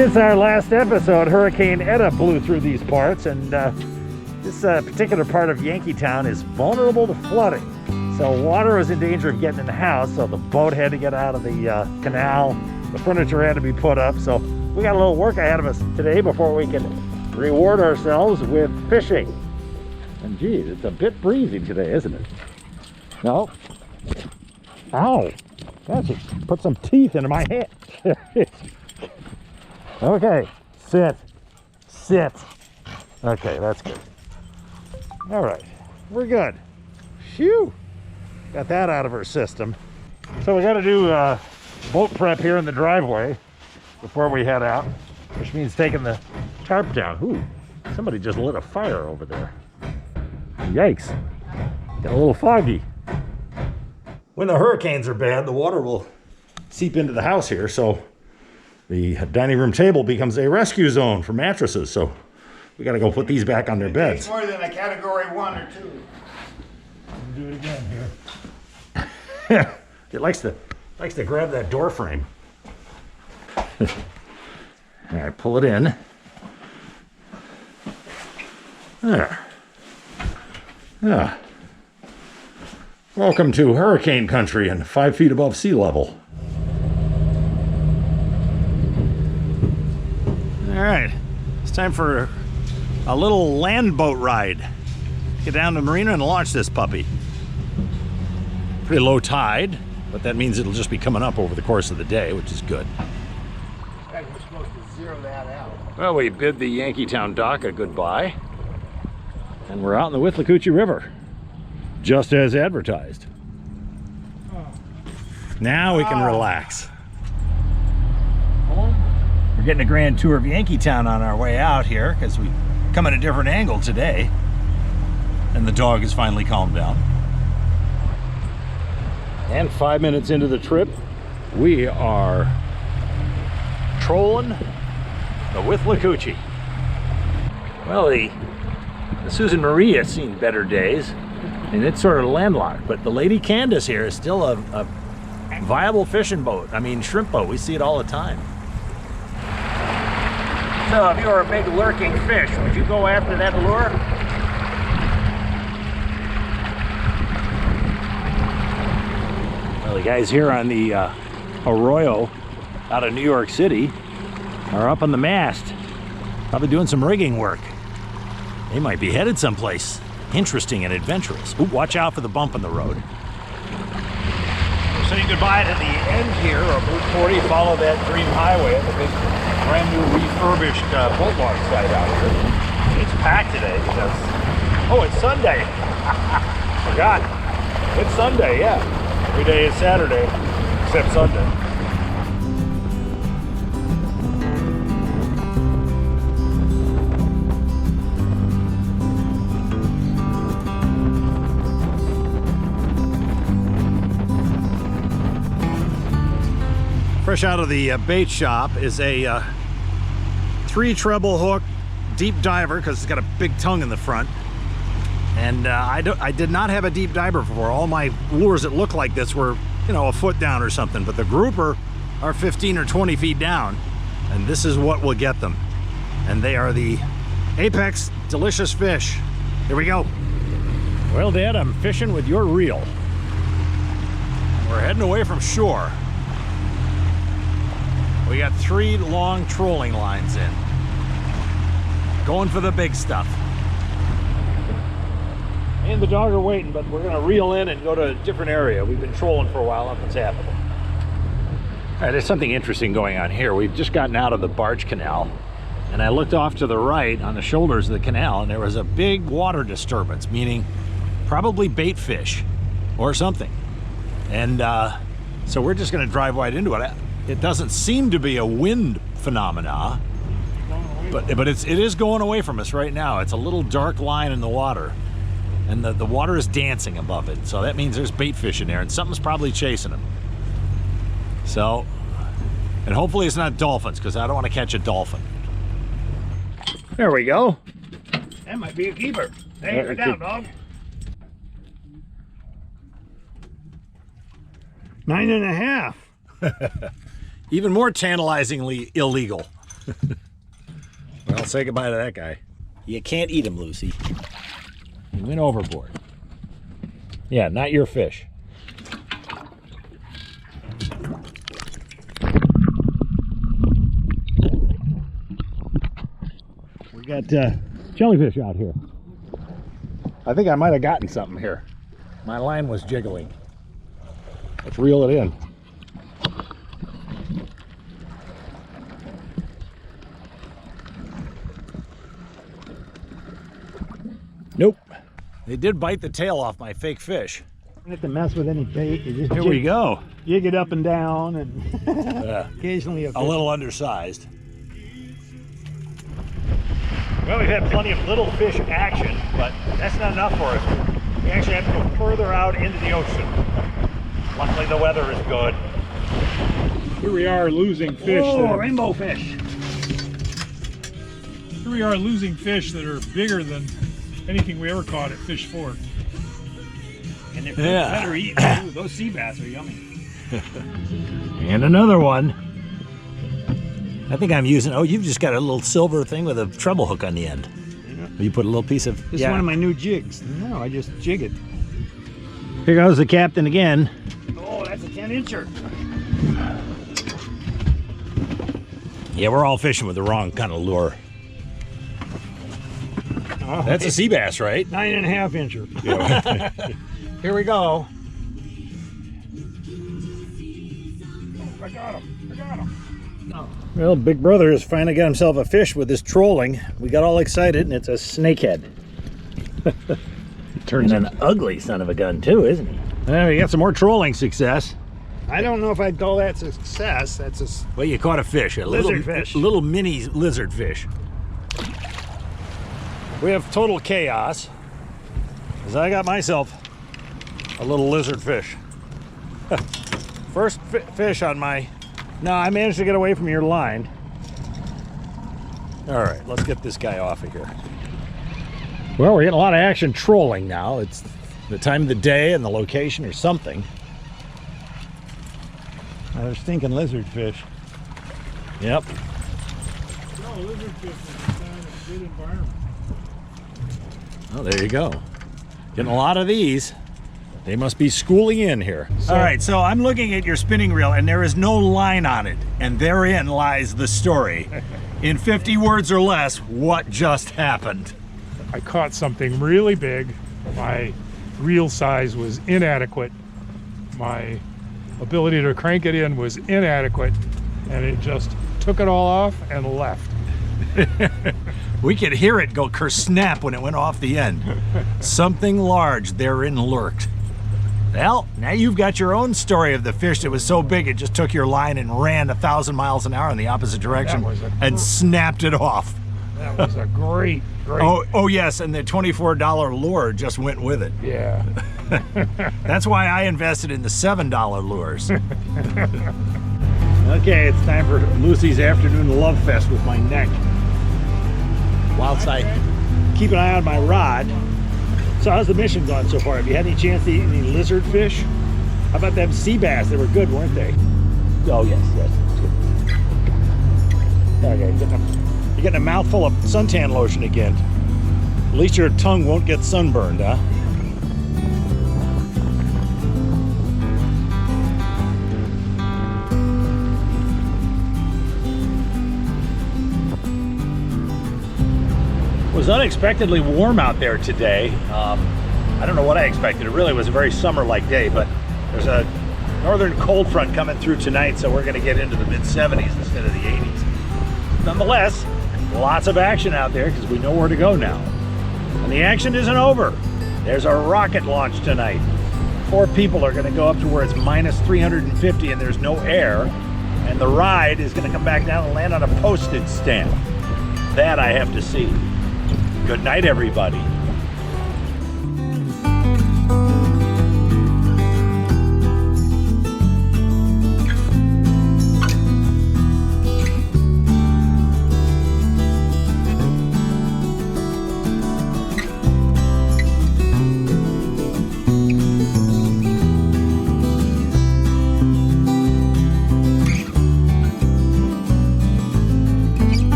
Since our last episode, Hurricane Eta blew through these parts, and this particular part of Yankeetown is vulnerable to flooding. So water was in danger of getting in the house, so the boat had to get out of the canal. The furniture had to be put up, so we got a little work ahead of us today before we can reward ourselves with fishing. And geez, it's a bit breezy today, isn't it? No. Ow! That just put some teeth into my hand. Okay, sit. Okay, that's good. All right, we're good. Phew! Got that out of our system. So we got to do boat prep here in the driveway before we head out, which means taking the tarp down. Ooh, somebody just lit a fire over there. Yikes! Got a little foggy. When the hurricanes are bad, the water will seep into the house here, so the dining room table becomes a rescue zone for mattresses. So we got to go put these back on their beds. It's more than a category 1 or 2. Do it again here. It likes to grab that door frame. All right, pull it in. There. Yeah. Welcome to hurricane country and 5 feet above sea level. All right, it's time for a little land boat ride. Get down to the marina and launch this puppy. Pretty low tide, but that means it'll just be coming up over the course of the day, which is good. We're supposed to zero that out. Well, we bid the Yankeetown dock a goodbye, and we're out in the Withlacoochee River, just as advertised. Now we can relax. We're getting a grand tour of Yankeetown on our way out here because we come at a different angle today, and the dog has finally calmed down. And 5 minutes into the trip, we are trolling the Withlacoochee. Well, the Susan Marie has seen better days, and it's sort of landlocked, but the Lady Candace here is still a viable fishing boat. I mean, shrimp boat. We see it all the time. So if you were a big lurking fish, would you go after that lure? Well, the guys here on the Arroyo out of New York City are up on the mast, probably doing some rigging work. They might be headed someplace interesting and adventurous. Ooh, watch out for the bump in the road. We're saying goodbye to the end here of Route 40. Follow that green highway at the big brand new refurbished boat launch site out here. It's packed today because, oh, it's Sunday. Forgot. It's Sunday, yeah. Every day is Saturday except Sunday. Fresh out of the bait shop is a 3 treble hook deep diver, because it's got a big tongue in the front. And I did not have a deep diver before. All my lures that look like this were, you know, a foot down or something, but the grouper are 15 or 20 feet down, and this is what will get them. And they are the Apex delicious fish. Here we go. Well, Dad, I'm fishing with your reel. We're heading away from shore. We got 3 long trolling lines in. Going for the big stuff. Me and the dog are waiting, but we're gonna reel in and go to a different area. We've been trolling for a while, nothing's happening. All right, there's something interesting going on here. We've just gotten out of the barge canal, and I looked off to the right on the shoulders of the canal, and there was a big water disturbance, meaning probably bait fish or something. And so we're just gonna drive right into it. It doesn't seem to be a wind phenomena, but it is going away from us right now. It's a little dark line in the water, and the water is dancing above it. So that means there's bait fish in there, and something's probably chasing them. So, and hopefully it's not dolphins, because I don't want to catch a dolphin. There we go. That might be a keeper. Hey, you're down, dog. 9.5. Even more tantalizingly illegal. Well, say goodbye to that guy. You can't eat him, Lucy. He went overboard. Yeah, not your fish. We got jellyfish out here. I think I might have gotten something here. My line was jiggling. Let's reel it in. Nope. They did bite the tail off my fake fish. You don't have to mess with any bait. You just Here we go. jig it up and down, and occasionally A little undersized. Well, we've had plenty of little fish action, but that's not enough for us. We actually have to go further out into the ocean. Luckily, the weather is good. Here we are losing fish. Oh, rainbow fish. Here we are losing fish that are bigger than anything we ever caught at Fish Fork. And they're better eaten too. Those sea bass are yummy. And another one. I think I'm using, oh, you've just got a little silver thing with a treble hook on the end. Yeah. You put a little piece of, This is one of my new jigs. No, I just jig it. Here goes the captain again. Oh, that's a 10-incher. Yeah, we're all fishing with the wrong kind of lure. Oh, That's a sea bass, right? 9.5-incher. Here we go. I got him. I got him. No. Well, Big Brother has finally got himself a fish with his trolling. We got all excited, and it's a snakehead. Turns an ugly son of a gun, too, isn't he? Well, we got some more trolling success. I don't know if I'd call that success. That's a Well, you caught a fish, a Lizard fish. little mini lizard fish. We have total chaos, because I got myself a little lizard fish. First fish on my... No, I managed to get away from your line. All right, let's get this guy off of here. Well, we're getting a lot of action trolling now. It's the time of the day and the location or something. They're stinking lizard fish. Yep. No, lizard fish is in a good environment. Oh, there you go. Getting a lot of these. They must be schooling in here. All right, so I'm looking at your spinning reel, and there is no line on it, and therein lies the story. In 50 words or less, what just happened? I caught something really big. My reel size was inadequate. My ability to crank it in was inadequate, and it just took it all off and left. We could hear it go snap when it went off the end. Something large therein lurked. Well, now you've got your own story of the fish that was so big it just took your line and ran 1,000 miles an hour in the opposite direction and snapped it off. That was a great. Oh yes, and the $24 lure just went with it. Yeah. That's why I invested in the $7 lures. Okay, it's time for Lucy's afternoon love fest with my neck. Wild side. Keep an eye on my rod. So how's the mission gone so far? Have you had any chance to eat any lizard fish? How about them sea bass? They were good, weren't they? Oh yes. Okay, you're getting a mouthful of suntan lotion again. At least your tongue won't get sunburned, huh? It was unexpectedly warm out there today. I don't know what I expected. It really was a very summer-like day, but there's a northern cold front coming through tonight, so we're going to get into the mid-70s instead of the 80s. Nonetheless, lots of action out there because we know where to go now. And the action isn't over. There's a rocket launch tonight. 4 people are going to go up to where it's minus 350 and there's no air, and the ride is going to come back down and land on a postage stamp. That I have to see. Good night, everybody.